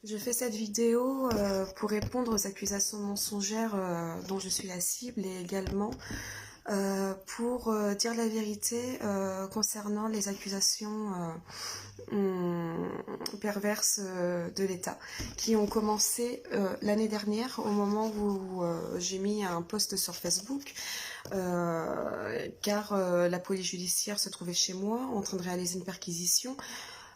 Je fais cette vidéo pour répondre aux accusations mensongères dont je suis la cible et également pour dire la vérité concernant les accusations perverses de l'État qui ont commencé l'année dernière au moment où j'ai mis un post sur Facebook car la police judiciaire se trouvait chez moi en train de réaliser une perquisition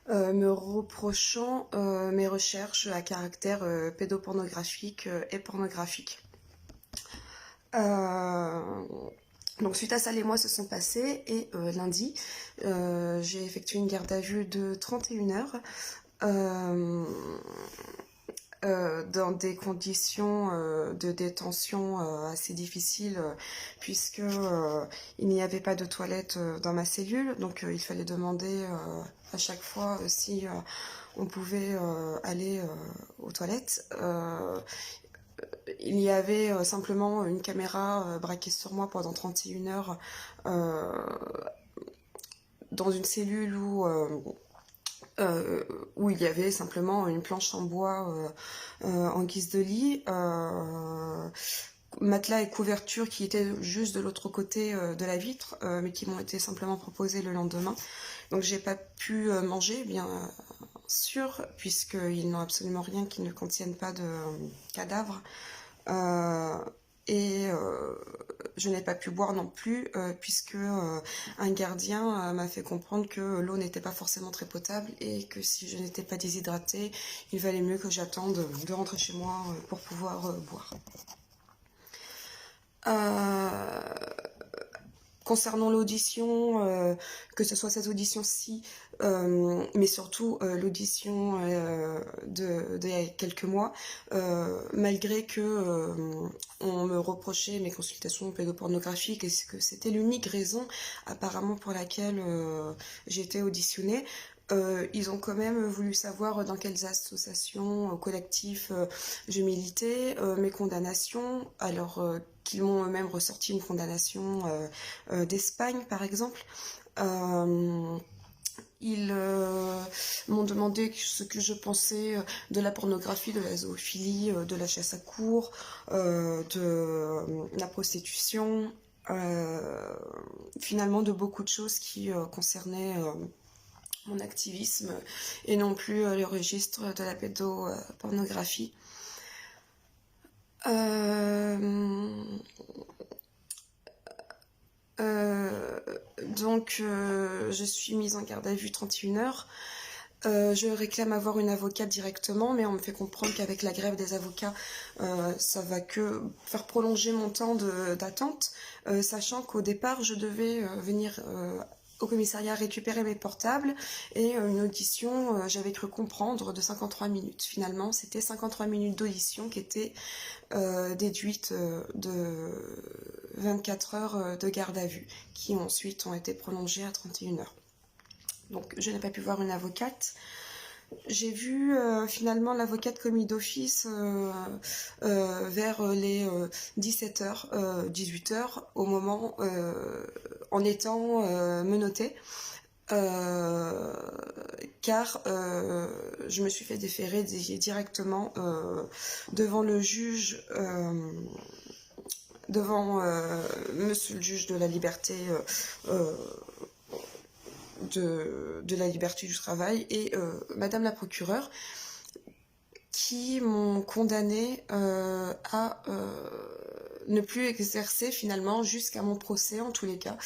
me reprochant mes recherches à caractère pédopornographique et pornographique. Donc suite à ça, les mois se sont passés et lundi, j'ai effectué une garde à vue de 31 heures dans des conditions de détention assez difficiles puisque il n'y avait pas de toilette dans ma cellule, donc il fallait demander à chaque fois si on pouvait aller aux toilettes. Il y avait simplement une caméra braquée sur moi pendant 31 heures dans une cellule où il y avait simplement une planche en bois en guise de lit, matelas et couverture qui étaient juste de l'autre côté de la vitre, mais qui m'ont été simplement proposés le lendemain. Donc j'ai pas pu manger, bien sûr, puisqu'ils n'ont absolument rien qui ne contienne pas de cadavre. Et je n'ai pas pu boire non plus puisque un gardien m'a fait comprendre que l'eau n'était pas forcément très potable et que si je n'étais pas déshydratée, il valait mieux que j'attende de rentrer chez moi pour pouvoir boire. Concernant l'audition, que ce soit cette audition-ci, mais surtout l'audition d'il y a quelques mois, malgré que on me reprochait mes consultations pédopornographiques et que c'était l'unique raison apparemment pour laquelle j'ai été auditionnée, ils ont quand même voulu savoir dans quelles associations, collectifs je militais, mes condamnations, alors qu'ils m'ont eux-mêmes ressorti une condamnation d'Espagne par exemple. Ils m'ont demandé ce que je pensais de la pornographie, de la zoophilie, de la chasse à courre, de la prostitution, finalement de beaucoup de choses qui concernaient mon activisme et non plus le registre de la pédopornographie. Donc je suis mise en garde à vue 31 heures. Je réclame avoir une avocate directement, mais on me fait comprendre qu'avec la grève des avocats, ça va que faire prolonger mon temps d'attente, sachant qu'au départ, je devais venir au commissariat récupérer mes portables et une audition, j'avais cru comprendre, de 53 minutes. Finalement, c'était 53 minutes d'audition qui étaient déduites de 24 heures de garde à vue, qui ensuite ont été prolongées à 31 heures. Donc je n'ai pas pu voir une avocate. J'ai vu finalement l'avocate commis d'office vers les 17h, 18h, au moment en étant menottée. Car je me suis fait déférer directement devant le juge, devant monsieur le juge de la liberté de la liberté du travail et madame la procureure qui m'ont condamnée à ne plus exercer finalement jusqu'à mon procès en tous les cas,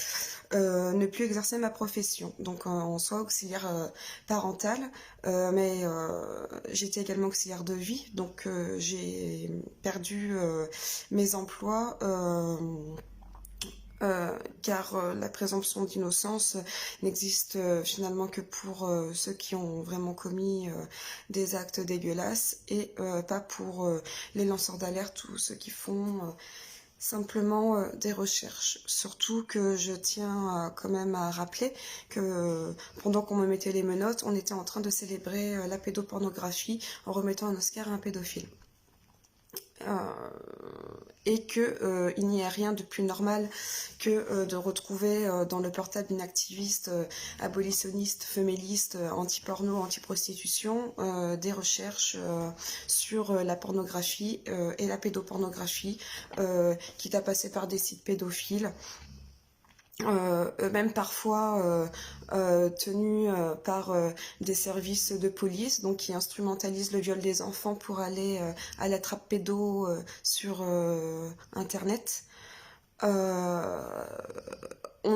ne plus exercer ma profession, donc en soi auxiliaire parentale, mais j'étais également auxiliaire de vie, donc j'ai perdu mes emplois car la présomption d'innocence n'existe finalement que pour ceux qui ont vraiment commis des actes dégueulasses et pas pour les lanceurs d'alerte ou ceux qui font simplement des recherches. Surtout que je tiens quand même à rappeler que pendant qu'on me mettait les menottes, on était en train de célébrer la pédopornographie en remettant un Oscar à un pédophile. et que il n'y a rien de plus normal que de retrouver dans le portable d'une activiste abolitionniste, féministe, anti-porno, anti-prostitution, des recherches sur la pornographie et la pédopornographie, quitte à passer par des sites pédophiles. Eux-mêmes parfois tenus par des services de police, donc qui instrumentalisent le viol des enfants pour aller à la trappe pédo sur Internet. On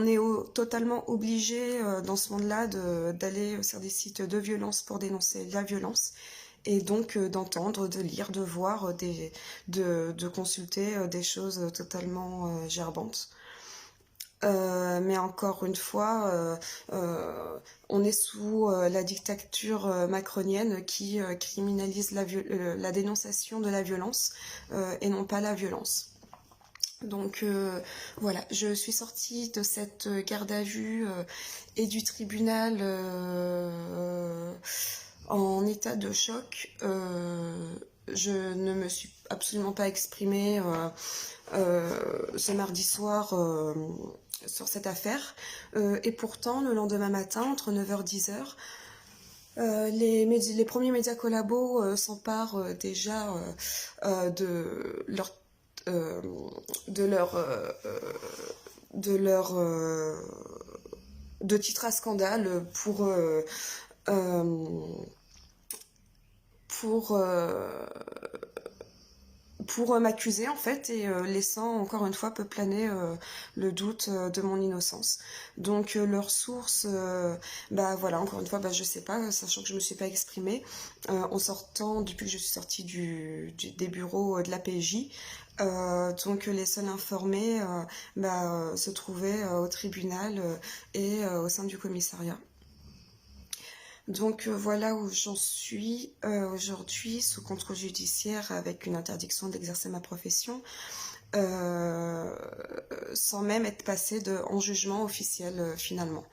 est totalement obligé dans ce monde-là d'aller sur des sites de violence pour dénoncer la violence. Et donc d'entendre, de lire, de voir, de consulter des choses totalement gerbantes. Mais encore une fois, on est sous la dictature macronienne qui criminalise la dénonciation de la violence et non pas la violence. Donc voilà, je suis sortie de cette garde à vue et du tribunal en état de choc. Je ne me suis absolument pas exprimée ce mardi soir sur cette affaire. Et pourtant, le lendemain matin, entre 9h et 10h, les premiers médias collabos s'emparent déjà de leur de titres à scandale pour m'accuser en fait, et laissant encore une fois peu planer le doute de mon innocence. Donc leurs sources, bah voilà, encore une fois, bah je sais pas, sachant que je me suis pas exprimée en sortant, depuis que je suis sortie des bureaux de la PJ. Donc les seuls informés se trouvaient au tribunal et au sein du commissariat. Donc voilà où j'en suis aujourd'hui, sous contrôle judiciaire avec une interdiction d'exercer ma profession, sans même être passée en jugement officiel finalement.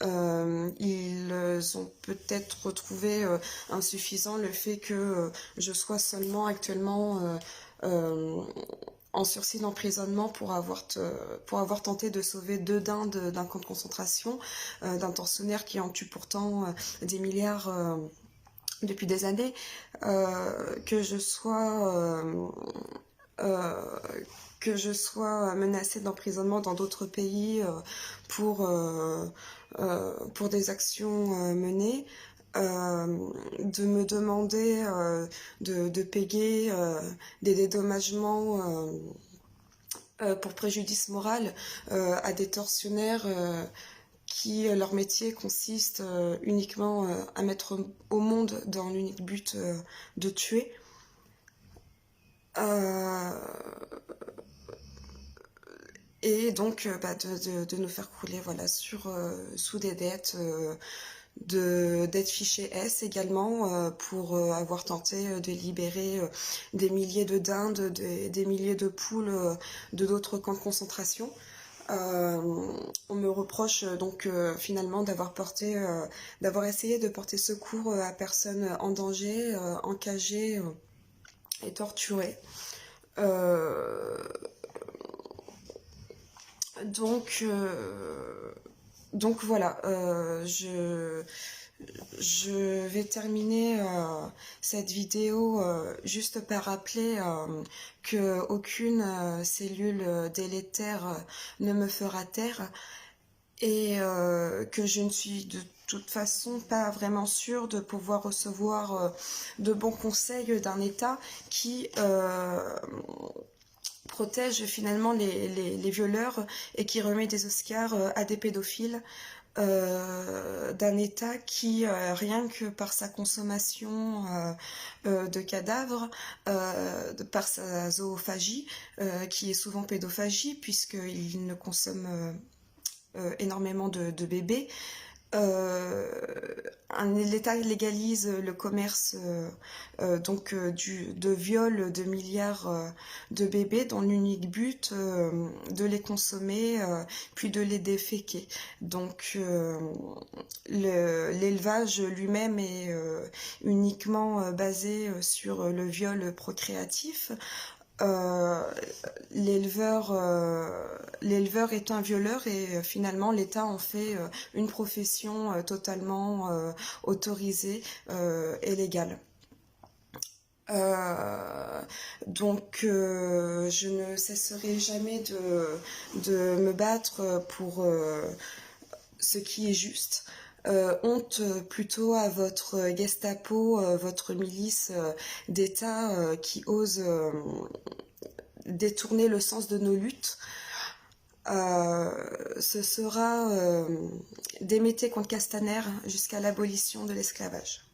Ils ont peut-être retrouvé insuffisant le fait que je sois seulement actuellement en sursis d'emprisonnement pour avoir tenté de sauver 2 dindes d'un camp de concentration, d'un tortionnaire qui en tue pourtant des milliards depuis des années, que je sois menacée d'emprisonnement dans d'autres pays pour des actions menées. De me demander de payer des dédommagements pour préjudice moral à des tortionnaires qui leur métier consiste uniquement à mettre au monde dans l'unique but de tuer. Et donc de nous faire couler voilà, sous des dettes, d'être fiché S également pour avoir tenté de libérer des milliers de dindes, des milliers de poules de d'autres camps de concentration. On me reproche donc finalement d'avoir essayé de porter secours à personnes en danger, encagées et torturées. Donc voilà, je vais terminer cette vidéo juste par rappeler qu'aucune cellule délétère ne me fera taire, et que je ne suis de toute façon pas vraiment sûre de pouvoir recevoir de bons conseils d'un État qui protège finalement les violeurs et qui remet des Oscars à des pédophiles, d'un État qui, rien que par sa consommation de cadavres, par sa zoophagie, qui est souvent pédophagie puisqu'il ne consomme énormément de bébés, Euh, L'État légalise le commerce de viol de milliards de bébés dans l'unique but de les consommer puis de les déféquer. Donc l'élevage lui-même est uniquement basé sur le viol procréatif. Euh, l'éleveur est un violeur et finalement l'État en fait une profession totalement autorisée et légale. Euh, je ne cesserai jamais de me battre pour ce qui est juste. Honte plutôt à votre Gestapo, votre milice d'État qui ose détourner le sens de nos luttes. Ce sera d'Éméthée contre Castaner jusqu'à l'abolition de l'esclavage.